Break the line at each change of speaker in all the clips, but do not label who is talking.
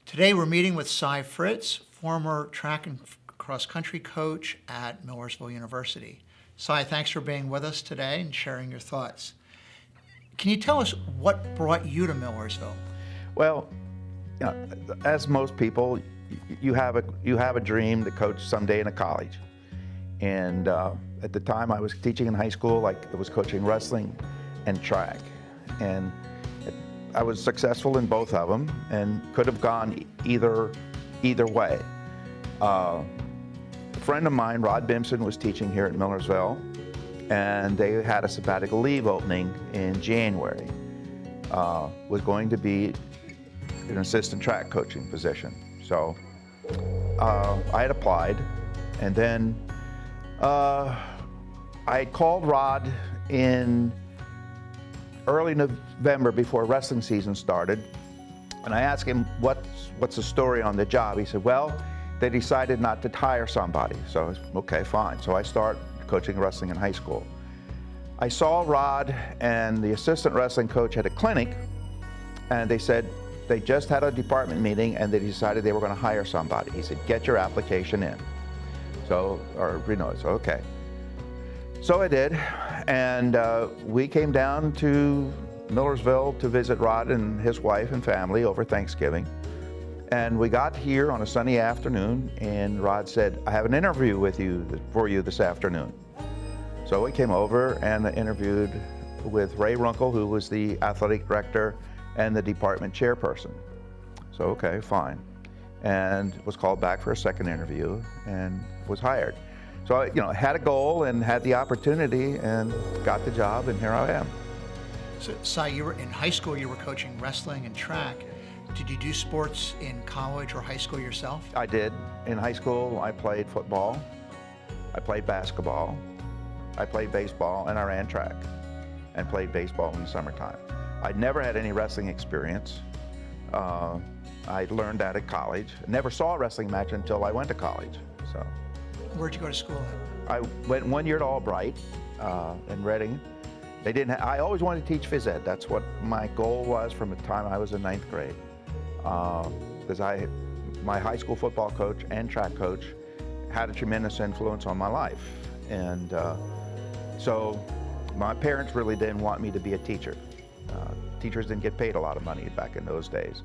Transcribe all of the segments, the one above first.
Today we're meeting with Fritz, former track and cross-country coach at Millersville University. Thanks for being with us today and sharing your thoughts. Can you tell us what brought you to Millersville?
Well, as most people, you have a dream to coach someday in a college. And at the time I was teaching in high school, I was coaching wrestling and track. And I was successful in both of them and could have gone either way. A friend of mine, Rod Bimson, was teaching here at Millersville, and they had a sabbatical leave opening in January. Was going to be an assistant track coaching position. So I had applied, and then I had called Rod in early November before wrestling season started, and I asked him what's the story on the job. He said, well, they decided not to hire somebody. So I was, okay, fine. So I started coaching wrestling in high school. I saw Rod and the assistant wrestling coach at a clinic, and they said they just had a department meeting and they decided they were going to hire somebody. He said, get your application in. So okay. So I did, and we came down to Millersville to visit Rod and his wife and family over Thanksgiving. And we got here on a sunny afternoon, and Rod said, I have an interview for you this afternoon. So we came over and interviewed with Ray Runkle, who was the athletic director and the department chairperson. So okay, fine. And was called back for a second interview and was hired. So I had a goal and had the opportunity and got the job, and here I am.
So, you were in high school, you were coaching wrestling and track. Did you do sports in college or high school yourself?
I did. In high school, I played football, I played basketball, I played baseball, and I ran track and played baseball in the summertime. I never had any wrestling experience. I learned that at college. Never saw a wrestling match until I went to college. So.
Where'd you go to school at?
I went 1 year to Albright in Reading. They didn't. I always wanted to teach phys ed. That's what my goal was from the time I was in 9th grade. Because my high school football coach and track coach had a tremendous influence on my life. And so my parents really didn't want me to be a teacher. Teachers didn't get paid a lot of money back in those days.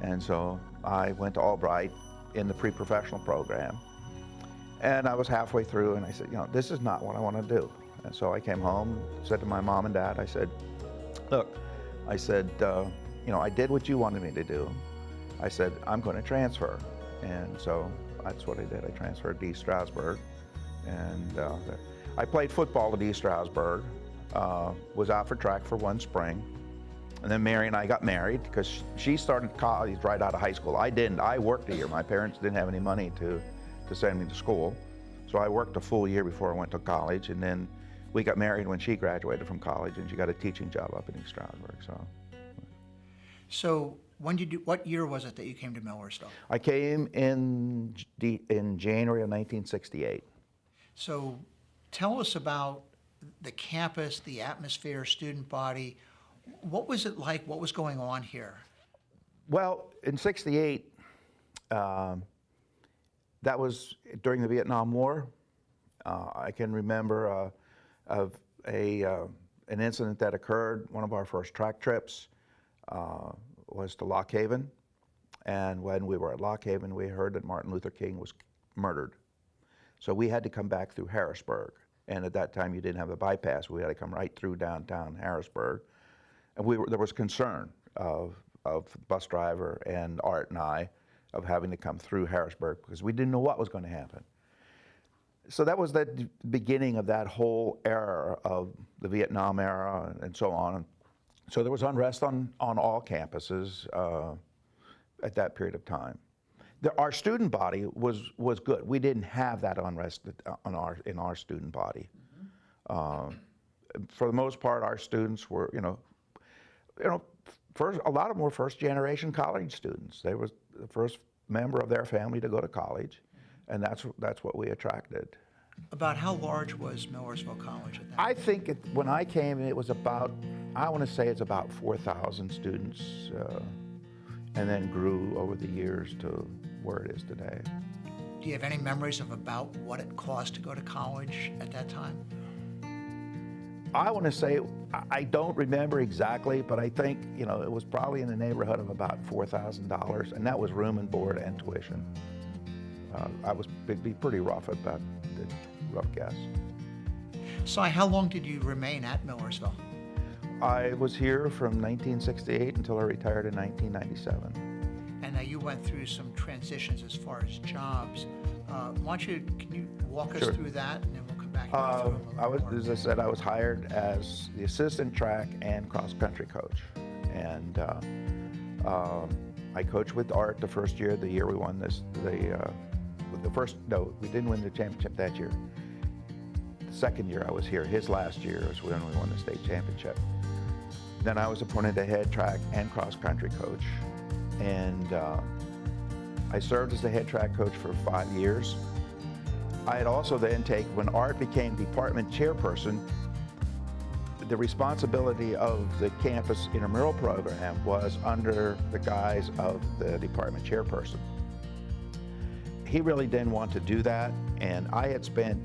And so I went to Albright in the pre-professional program. And I was halfway through, and I said, this is not what I want to do. And so I came home, said to my mom and dad, I said, look, I said, I did what you wanted me to do. I said, I'm going to transfer. And so that's what I did. I transferred to East Stroudsburg. And I played football at East Stroudsburg, was out for track for one spring. And then Mary and I got married because she started college right out of high school. I didn't. I worked a year. My parents didn't have any money to send me to school. So I worked a full year before I went to college, and then we got married when she graduated from college, and she got a teaching job up in East Stroudsburg.
So what year was it that you came to Millersville?
I came in January of 1968.
So tell us about the campus, the atmosphere, student body. What was it like? What was going on here?
Well, in '68, that was during the Vietnam War. I can remember of an incident that occurred. One of our first track trips was to Lock Haven, and when we were at Lock Haven, we heard that Martin Luther King was murdered. So we had to come back through Harrisburg, and at that time you didn't have a bypass. We had to come right through downtown Harrisburg, and there was concern of the bus driver and Art and I of having to come through Harrisburg because we didn't know what was going to happen. So that was the beginning of that whole era of the Vietnam era and so on. So there was unrest on all campuses at that period of time. Our student body was good. We didn't have that unrest in our student body. For the most part, our students were, a lot of them were first-generation college students. They were the first member of their family to go to college, and that's what we attracted.
About how large was Millersville College at that
I think when I came, it was about, I want to say it's about 4,000 students and then grew over the years to where it is today.
Do you have any memories of about what it cost to go to college at that time?
I want to say, I don't remember exactly, but I think, it was probably in the neighborhood of about $4,000, and that was room and board and tuition. It'd be pretty rough about the rough guess.
Si, how long did you remain at Millersville?
I was here from 1968 until I retired in 1997.
And now you went through some transitions as far as jobs. Can you walk us
Sure.
through that, and then we'll come back and go through them a little more.
As I said, I was hired as the assistant track and cross-country coach. And I coached with Art the first year, the year we won we didn't win the championship that year. The second year I was here, his last year was when we won the state championship. Then I was appointed the head track and cross-country coach. And I served as the head track coach for 5 years. I had also then when Art became department chairperson, the responsibility of the campus intramural program was under the guise of the department chairperson. He really didn't want to do that, and I had spent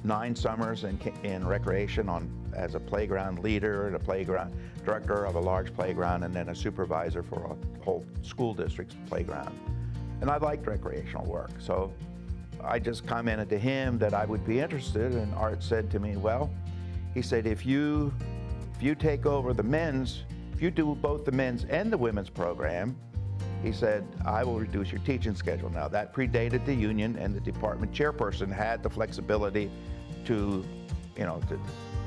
9 summers in recreation as a playground leader and a playground director of a large playground, and then a supervisor for a whole school district's playground. And I liked recreational work, so I just commented to him that I would be interested, and Art said to me, well, he said, if you take over if you do both the men's and the women's program, he said, I will reduce your teaching schedule. Now, that predated the union, and the department chairperson had the flexibility to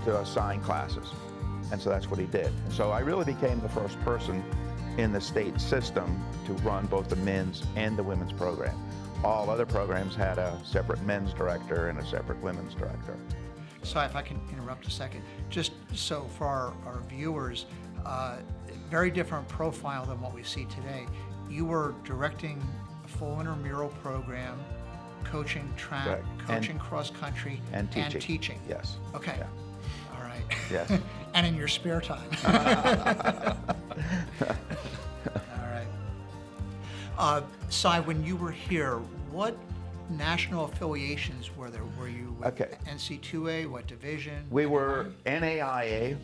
assign classes. And so that's what he did. And so I really became the first person in the state system to run both the men's and the women's program. All other programs had a separate men's director and a separate women's director.
Si, if I can interrupt a second, just so for our viewers, very different profile than what we see today. You were directing a full intramural program, coaching track,
Correct.
coaching cross-country,
And teaching. Yes.
Okay.
Yeah.
All right.
Yes.
And in your spare time. All right. Si, when you were here, what national affiliations were there? Were you with
Okay.
NC2A? What division?
We were NAIA.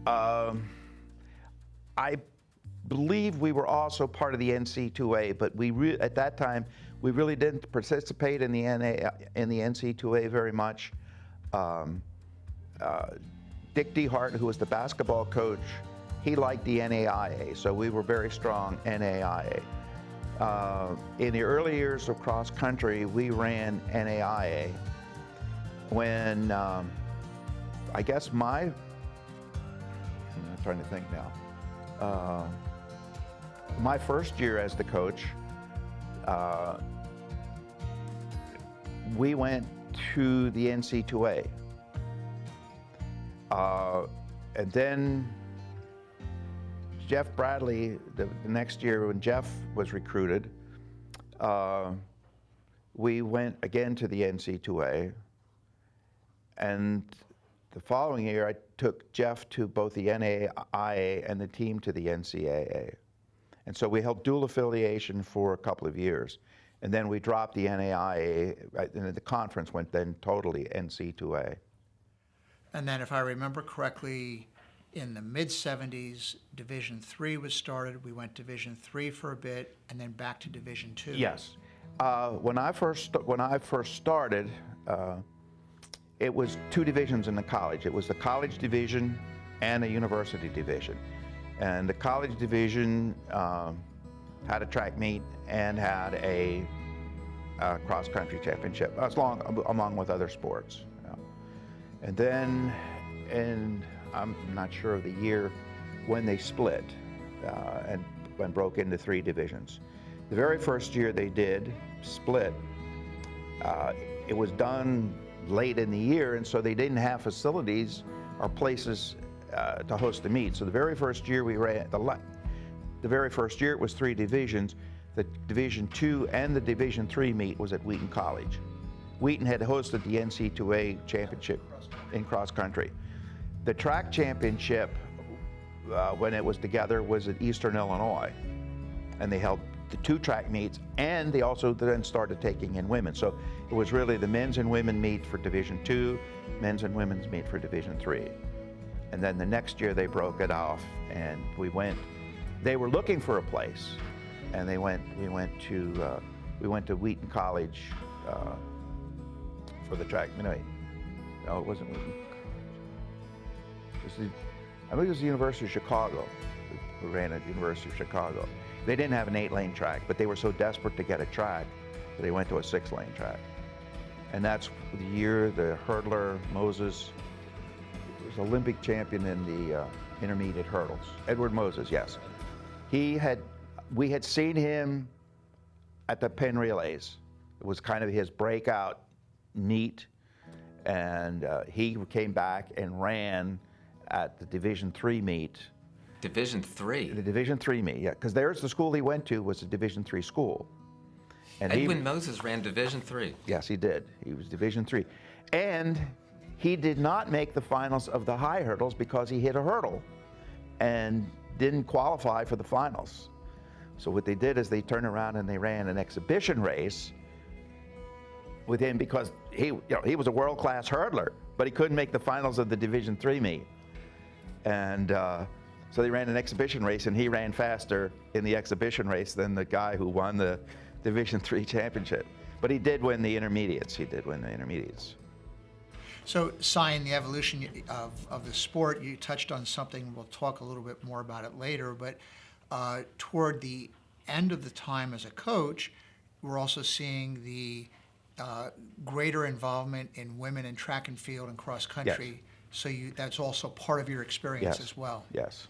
I believe we were also part of the NC2A, but at that time we really didn't participate in the NC2A very much. Dick DeHart, who was the basketball coach, he liked the NAIA, so we were very strong NAIA. In the early years of cross country, we ran NAIA. When I guess I'm trying to think now. My first year as the coach, we went to the NC2A. And then Jeff Bradley, the next year when Jeff was recruited, we went again to the NC2A. And the following year, I took Jeff to both the NAIA and the team to the NCAA. And so we held dual affiliation for a couple of years. And then we dropped the NAIA, and the conference went then totally NC2A.
And then, if I remember correctly, in the mid-'70s, Division III was started. We went Division III for a bit, and then back to Division II.
Yes. When I first started, it was 2 divisions in the college. It was the college division and a university division. And the college division had a track meet and had a cross-country championship, along with other sports. And then, and I'm not sure of the year when they split and broke into 3 divisions. The very first year they did split, it was done late in the year, and so they didn't have facilities or places to host the meet. So the very first year we ran, the very first year it was 3 divisions. The Division II and the Division III meet was at Wheaton College. Wheaton had hosted the NC2A championship in cross country. The track championship when it was together was in Eastern Illinois. And they held the 2 track meets, and they also then started taking in women. So it was really the men's and women meet for Division II, men's and women's meet for Division III. And then the next year they broke it off, and they were looking for a place, and we went to Wheaton College for the track. No, it wasn't Wheaton College. I think it was the University of Chicago. We ran at the University of Chicago. They didn't have an 8-lane track, but they were so desperate to get a track that they went to a 6-lane track. And that's the year the hurdler, Moses, was Olympic champion in the intermediate hurdles. Edward Moses, yes. We had seen him at the Penn Relays. It was kind of his breakout meet, and he came back and ran at the Division III meet.
Division III?
The Division III meet, yeah, because there's the school he went to was a Division III school. And
Edwin Moses ran Division III?
Yes, he did. He was Division III. And he did not make the finals of the high hurdles because he hit a hurdle and didn't qualify for the finals. So what they did is they turned around and they ran an exhibition race with him because he was a world-class hurdler, but he couldn't make the finals of the Division III meet. And so they ran an exhibition race, and he ran faster in the exhibition race than the guy who won the Division III championship. But he did win the intermediates.
So, Cy, in the evolution of the sport, you touched on something. We'll talk a little bit more about it later. But toward the end of the time as a coach, we're also seeing the greater involvement in women in track and field and cross country.
Yes.
So that's also part of your experience
Yes.
as well.
Yes.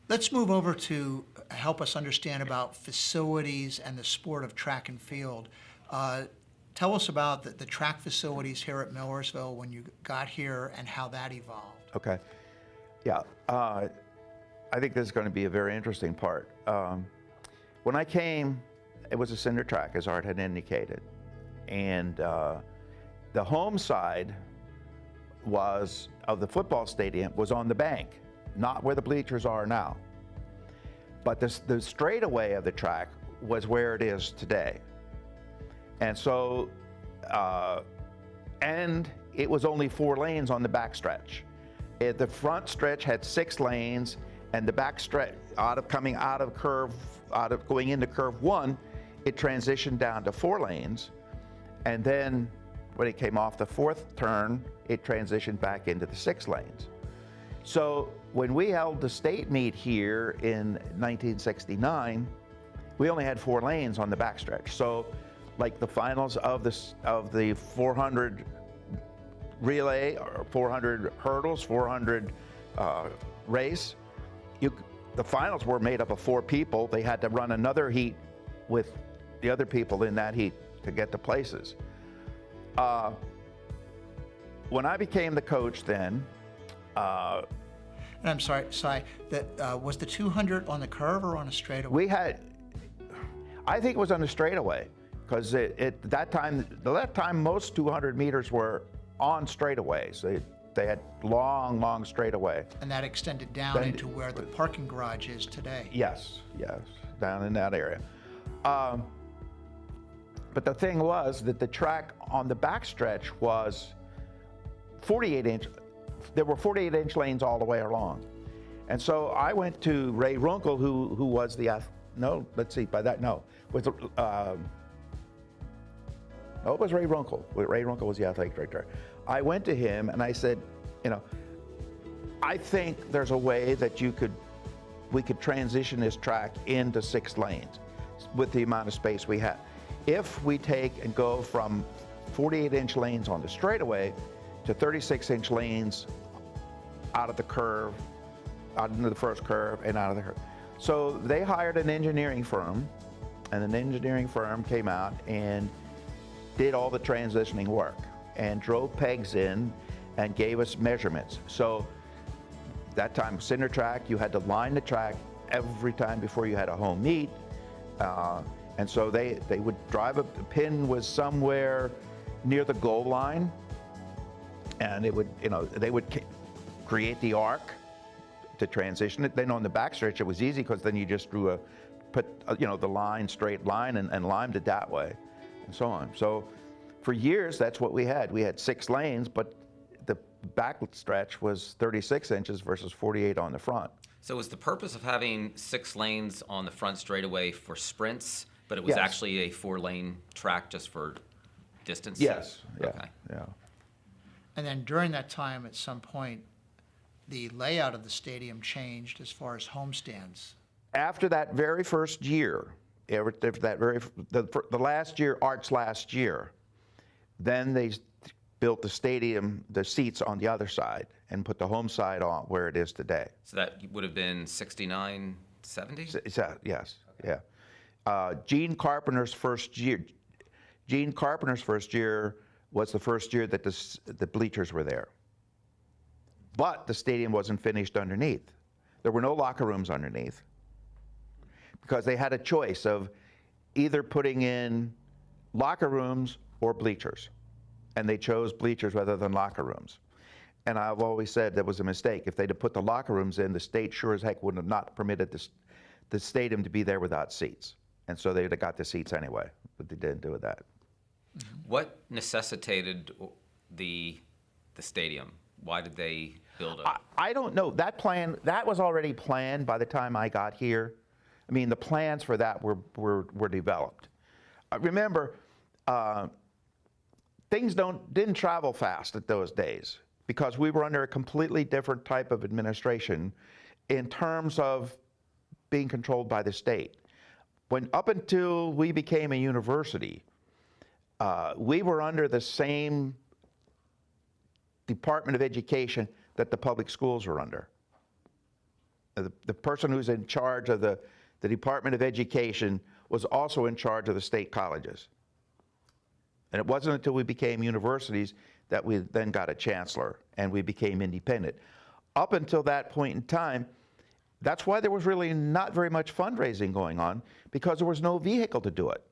Let's move over to help us understand about facilities and the sport of track and field. Tell us about the track facilities here at Millersville when you got here and how that evolved.
Okay. Yeah. I think this is going to be a very interesting part. When I came, it was a cinder track, as Art had indicated. And the home side of the football stadium was on the bank, not where the bleachers are now. But the straightaway of the track was where it is today. And so, and it was only 4 lanes on the back stretch. The front stretch had 6 lanes, and the back stretch, going into curve 1, it transitioned down to 4 lanes. And then when it came off the 4th turn, it transitioned back into the 6 lanes. So when we held the state meet here in 1969, we only had 4 lanes on the backstretch. So like the finals of the 400 relay, or 400 hurdles, 400 race, the finals were made up of 4 people. They had to run another heat with the other people in that heat to get to places. When I became the coach then,
And I'm sorry, Cy, was the 200 on the curve or on a straightaway?
I think it was on a straightaway, because that time most 200 meters were on straightaways. They had long straightaway.
And that extended down into where the parking garage is today.
Yes, down in that area. But the thing was that the track on the backstretch was 48-inch. There were 48-inch lanes all the way along. And so I went to Ray Runkle, who was the, it was Ray Runkle. Ray Runkle was the athletic director. I went to him and I said, I think there's a way that we could transition this track into 6 lanes with the amount of space we have. If we take and go from 48-inch lanes on the straightaway to 36-inch lanes out of the curve, out into the first curve and out of the curve. So they hired an engineering firm, and an engineering firm came out and did all the transitioning work and drove pegs in and gave us measurements. So that time, cinder track, you had to line the track every time before you had a home meet. And so they would drive the pin was somewhere near the goal line, and it would, they would create the arc to transition it. Then on the backstretch, it was easy because then you just put the line, straight line, and limed it that way, and so on. So for years, that's what we had. We had 6 lanes, but the back stretch was 36 inches versus 48 on the front.
So was the purpose of having 6 lanes on the front straightaway for sprints, but it was
Yes.
actually a 4-lane track just for distance?
Yes. Yeah.
Okay.
Yeah.
And then during that time, at some point, the layout of the stadium changed as far as homestands.
After that very first year, the last year, Art's last year, then they built the stadium, the seats on the other side, and put the home side on where it is today.
So that would have been 69, 70?
Yes, yeah. Gene Carpenter's first year was the first year that the bleachers were there. But the stadium wasn't finished underneath. There were no locker rooms underneath because they had a choice of either putting in locker rooms or bleachers. And they chose bleachers rather than locker rooms. And I've always said that was a mistake. If they'd have put the locker rooms in, the state sure as heck would have not permitted the stadium to be there without seats. And so they'd have got the seats anyway, but they didn't do that.
What necessitated the stadium? Why did they build it?
I don't know. That was already planned by the time I got here. I mean, the plans for that were developed. Remember, things didn't travel fast at those days because we were under a completely different type of administration in terms of being controlled by the state. Up until we became a university, we were under the same Department of Education that the public schools were under. The person who's in charge of the Department of Education was also in charge of the state colleges. And it wasn't until we became universities that we then got a chancellor and we became independent. Up until that point in time, that's why there was really not very much fundraising going on, because there was no vehicle to do it.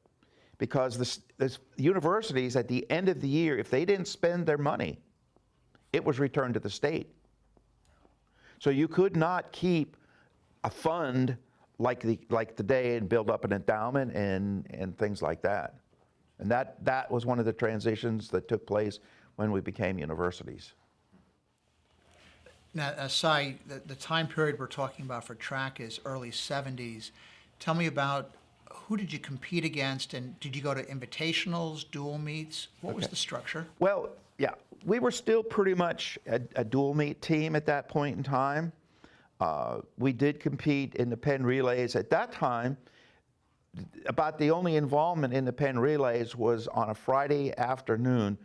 Because the universities at the end of the year, if they didn't spend their money, it was returned to the state. So you could not keep a fund like the day and build up an endowment and things like that. And that was one of the transitions that took place when we became universities.
Now, Cy, the time period we're talking about for track is early 70s. Tell me about who did you compete against, and did you go to invitationals, dual meets? What was the structure?
Well, yeah, we were still pretty much a dual meet team at that point in time. We did compete in the Penn relays. At that time, about the only involvement in the Penn relays was on a Friday afternoon.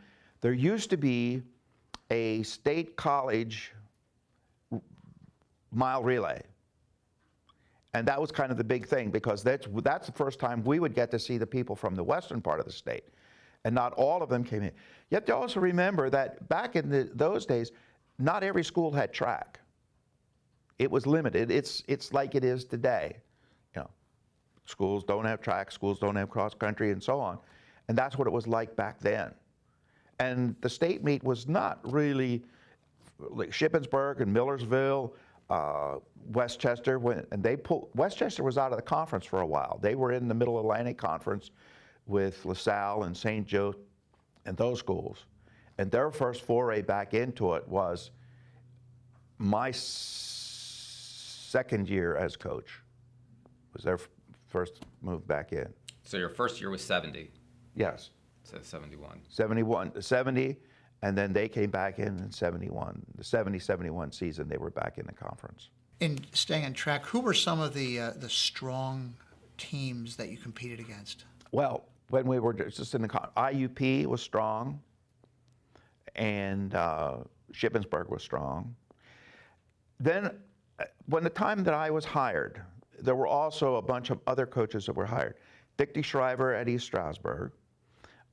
There used to be a state college mile relay. And that was kind of the big thing, because that's the first time we would get to see the people from the western part of the state. And not all of them came in. You have to also remember that back in those days, not every school had track. It was limited. It's like it is today. You know, schools don't have track, schools don't have cross country, and so on. And that's what it was like back then. And the state meet was not really like Shippensburg and Millersville, Westchester, Westchester was out of the conference for a while. They were in the Middle Atlantic Conference with LaSalle and St. Joe and those schools. And their first foray back into it was my second year as coach, was their first move back in.
So your first year was 70?
Yes.
So 71.
70, and then they came back in 71. The 70-71 season, they were back in the conference.
In staying on track, who were some of the strong teams that you competed against?
Well, when we were just in the IUP was strong, and Shippensburg was strong. Then, when the time that I was hired, there were also a bunch of other coaches that were hired. Dick DeSchrijver at East Stroudsburg,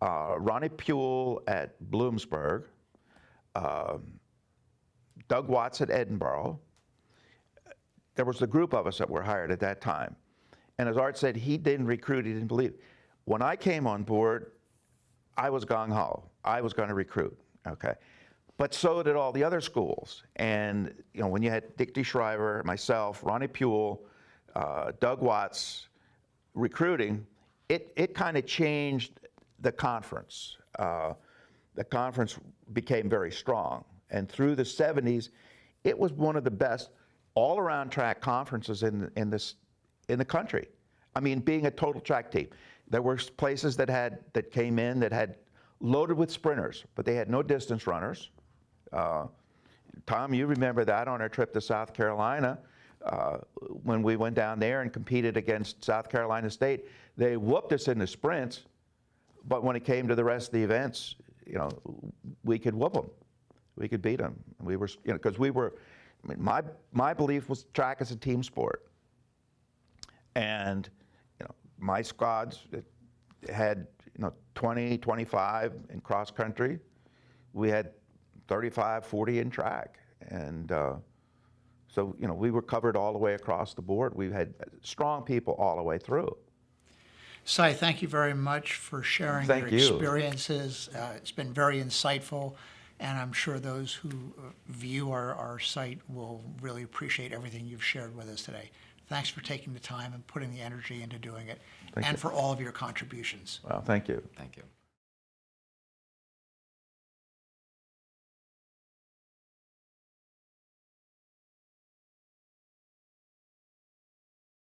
Ronnie Puel at Bloomsburg, Doug Watts at Edinburgh. There was a group of us that were hired at that time. And as Art said, he didn't recruit, he didn't believe. When I came on board, I was gung-ho. I was going to recruit, okay? but so did all the other schools. And when you had Dick DeShriver, myself, Ronnie Puel, Doug Watts recruiting, it kind of changed the conference. The conference became very strong. And through the 70s, it was one of the best all-around track conferences in the country. I mean, being a total track team. There were places that came in that had loaded with sprinters, but they had no distance runners. Tom, you remember that on our trip to South Carolina, when we went down there and competed against South Carolina State. They whooped us in the sprints, but when it came to the rest of the events, we could whoop them. We could beat them. We were, because we were, I mean, my belief was track is a team sport. And, my squads had, 20, 25 in cross country. We had 35, 40 in track. And so, we were covered all the way across the board. We had strong people all the way through.
Cy, thank you very much for sharing your experiences. It's been very insightful, and I'm sure those who view our site will really appreciate everything you've shared with us today. Thanks for taking the time and putting the energy into doing it, and for all of your contributions.
Well, thank you.
Thank you.